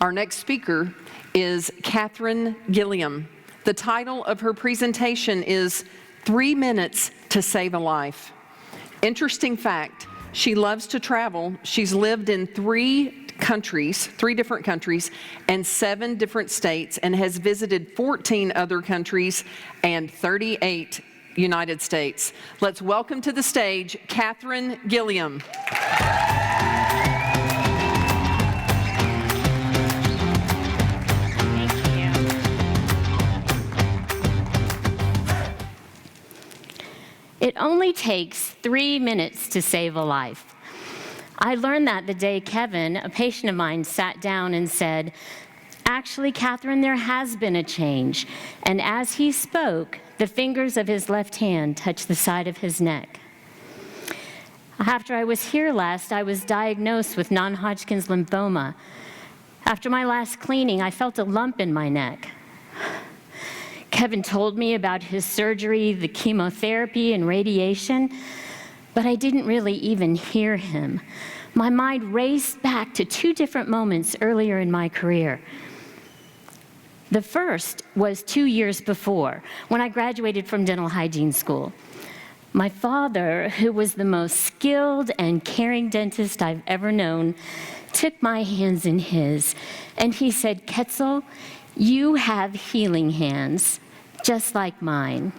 Our next speaker is Kathryn Gilliam. The title of her presentation is 3 Minutes to Save a Life. Interesting fact, she loves to travel. She's lived in 3 different countries, and 7 different states, and has visited 14 other countries and 38 United States. Let's welcome to the stage, Kathryn Gilliam. It only takes 3 minutes to save a life. I learned that the day Kevin, a patient of mine, sat down and said, "Actually, Kathryn, there has been a change." And as he spoke, the fingers of his left hand touched the side of his neck. After I was here last, I was diagnosed with non-Hodgkin's lymphoma. After my last cleaning, I felt a lump in my neck. Kevin told me about his surgery, the chemotherapy, and radiation, but I didn't really even hear him. My mind raced back to 2 different moments earlier in my career. The first was 2 years before, when I graduated from dental hygiene school. My father, who was the most skilled and caring dentist I've ever known, took my hands in his, and he said, "Ketzel, you have healing hands, just like mine."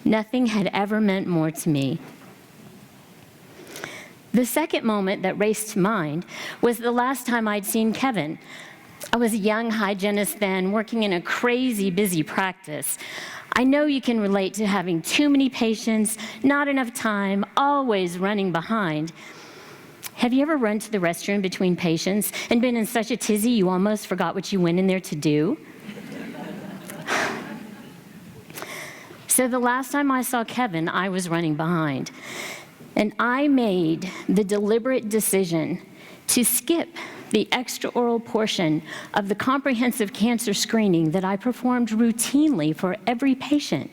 Nothing had ever meant more to me. The second moment that raced to mind was the last time I'd seen Kevin. I was a young hygienist then, working in a crazy busy practice. I know you can relate to having too many patients, not enough time, always running behind. Have you ever run to the restroom between patients and been in such a tizzy you almost forgot what you went in there to do? So the last time I saw Kevin, I was running behind. And I made the deliberate decision to skip the extraoral portion of the comprehensive cancer screening that I performed routinely for every patient.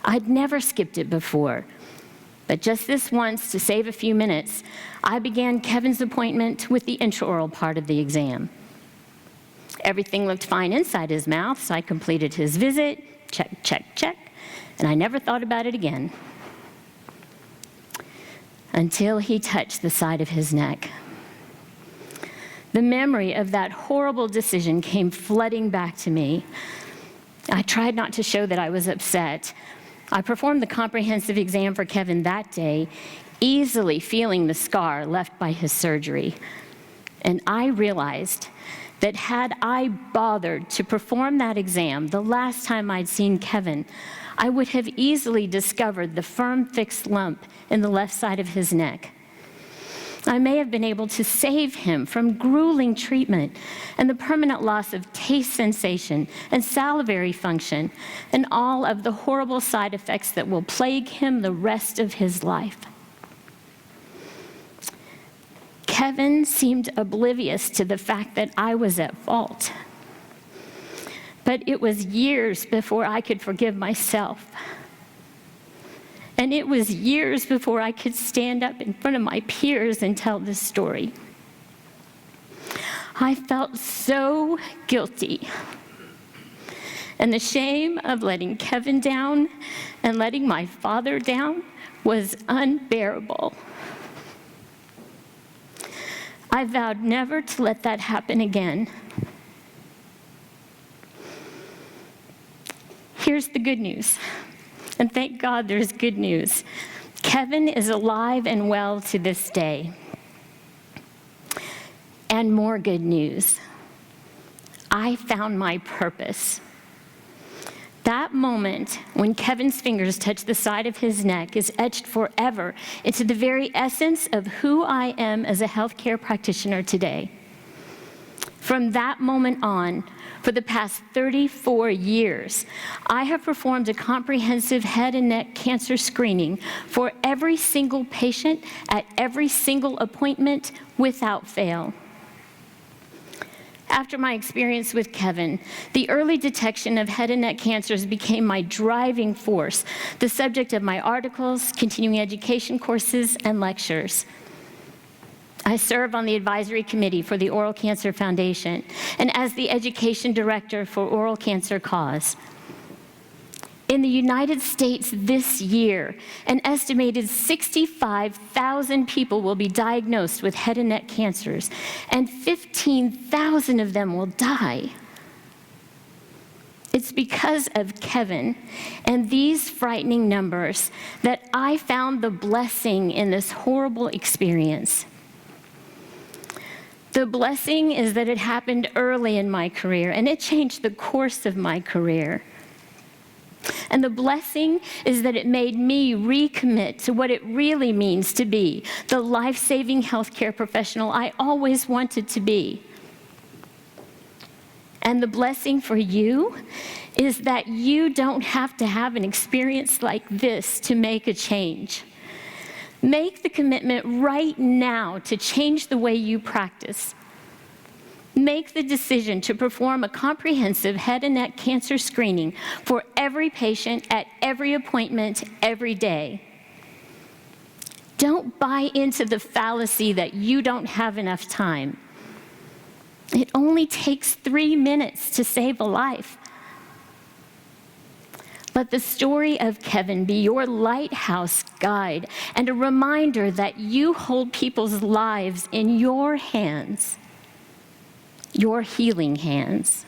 I'd never skipped it before, but just this once, to save a few minutes, I began Kevin's appointment with the intraoral part of the exam. Everything looked fine inside his mouth, so I completed his visit, check, check, check, and I never thought about it again. Until he touched the side of his neck. The memory of that horrible decision came flooding back to me. I tried not to show that I was upset. I performed the comprehensive exam for Kevin that day, easily feeling the scar left by his surgery. And I realized that had I bothered to perform that exam the last time I'd seen Kevin, I would have easily discovered the firm, fixed lump in the left side of his neck. I may have been able to save him from grueling treatment and the permanent loss of taste sensation and salivary function and all of the horrible side effects that will plague him the rest of his life. Kevin seemed oblivious to the fact that I was at fault. But it was years before I could forgive myself. And it was years before I could stand up in front of my peers and tell this story. I felt so guilty. And the shame of letting Kevin down and letting my father down was unbearable. I vowed never to let that happen again. Here's the good news, and thank God there's good news. Kevin is alive and well to this day. And more good news, I found my purpose. That moment when Kevin's fingers touched the side of his neck is etched forever into the very essence of who I am as a healthcare practitioner today. From that moment on, for the past 34 years, I have performed a comprehensive head and neck cancer screening for every single patient at every single appointment without fail. After my experience with Kevin, the early detection of head and neck cancers became my driving force, the subject of my articles, continuing education courses, and lectures. I serve on the advisory committee for the Oral Cancer Foundation and as the education director for Oral Cancer Cause. In the United States this year, an estimated 65,000 people will be diagnosed with head and neck cancers, and 15,000 of them will die. It's because of Kevin and these frightening numbers that I found the blessing in this horrible experience. The blessing is that it happened early in my career, and it changed the course of my career. And the blessing is that it made me recommit to what it really means to be the life-saving healthcare professional I always wanted to be. And the blessing for you is that you don't have to have an experience like this to make a change. Make the commitment right now to change the way you practice. Make the decision to perform a comprehensive head and neck cancer screening for every patient at every appointment every day. Don't buy into the fallacy that you don't have enough time. It only takes 3 minutes to save a life. Let the story of Kevin be your lighthouse guide and a reminder that you hold people's lives in your hands, your healing hands.